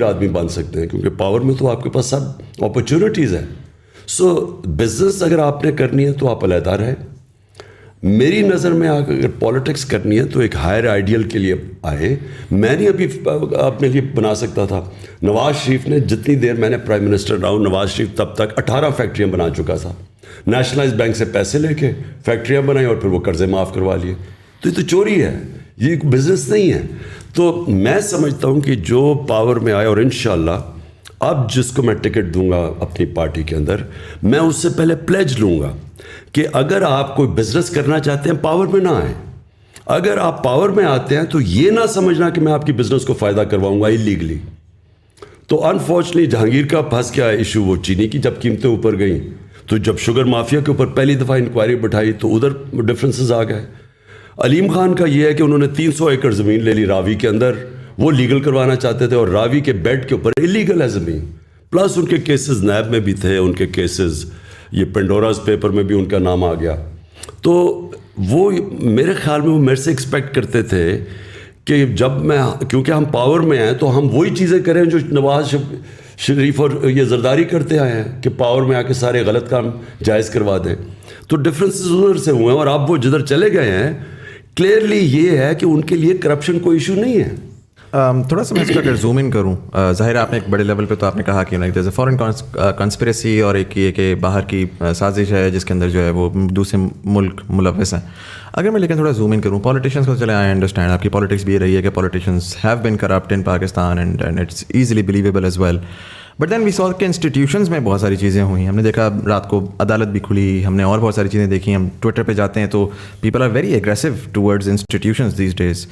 آدمی بن سکتے ہیں, کیونکہ پاور میں تو آپ کے پاس سب اپرچونیٹیز ہیں. سو بزنس اگر آپ نے کرنی ہے تو آپ علیحدہ رہیں. میری نظر میں اگر پالیٹکس کرنی ہے تو ایک ہائر آئیڈیل کے لیے آئے. میں نہیں ابھی اپنے لیے بنا سکتا تھا. نواز شریف نے جتنی دیر میں نے پرائم منسٹر رہا ہوں, نواز شریف تب تک 18 فیکٹریاں بنا چکا تھا. نیشنلائز بینک سے پیسے لے کے فیکٹریاں بنائی اور پھر وہ قرضے معاف کروا لیے. تو یہ تو چوری ہے, یہ ایک بزنس نہیں ہے. تو میں سمجھتا ہوں کہ جو پاور میں آئے, اور انشاءاللہ اب جس کو میں ٹکٹ دوں گا اپنی پارٹی کے اندر, میں اس سے پہلے پلیج لوں گا کہ اگر آپ کوئی بزنس کرنا چاہتے ہیں پاور میں نہ آئیں. اگر آپ پاور میں آتے ہیں تو یہ نہ سمجھنا کہ میں آپ کی بزنس کو فائدہ کرواؤں گا اللیگلی. تو انفارچونیٹلی جہانگیر کا پھنس گیا ایشو وہ چینی کی, جب قیمتیں اوپر گئیں تو جب شوگر مافیا کے اوپر پہلی دفعہ انکوائری بٹھائی تو ادھر ڈفرینسز آ گئے. علیم خان کا یہ ہے کہ انہوں نے 300 ایکڑ زمین لے لی راوی کے اندر, وہ لیگل کروانا چاہتے تھے, اور راوی کے بیڈ کے اوپر اللیگل ہے زمین. پلس ان کے کیسز نیب میں بھی تھے, ان کے کیسز یہ پینڈوراز پیپر میں بھی ان کا نام آ گیا. تو وہ میرے خیال میں وہ میرے سے ایکسپیکٹ کرتے تھے کہ جب میں, کیونکہ ہم پاور میں ہیں تو ہم وہی چیزیں کریں جو نواز شریف اور یہ زرداری کرتے آئے ہیں کہ پاور میں آ کے سارے غلط کام جائز کروا دیں. تو ڈفرینسز ادھر سے ہوئے ہیں, اور اب وہ جدھر چلے گئے ہیں کلیئرلی یہ ہے کہ ان کے لیے کرپشن کوئی ایشو نہیں ہے. تھوڑا سا میں اس کا اگر زوم ان کروں, ظاہر آپ نے ایک بڑے لیول پہ تو آپ نے کہا کہ دیر از اے فارن کنسپریسی, اور ایک یہ کہ باہر کی سازش ہے جس کے اندر جو ہے وہ دوسرے ملک ملوث ہیں. اگر میں لیکن تھوڑا زوم ان کروں پالیٹیشینس کو, چلے آئی انڈرسٹینڈ آپ کی پالیٹکس بھی یہ رہی ہے کہ politicians have been corrupt in Pakistan and it's easily believable as well. But then we saw کہ انسٹیٹیوشنز میں بہت ساری چیزیں ہوئی. ہم نے دیکھا رات کو عدالت بھی کھلی, ہم نے اور بہت ساری چیزیں دیکھی. ہم ٹویٹر پہ جاتے ہیں تو people are very aggressive towards institutions these days.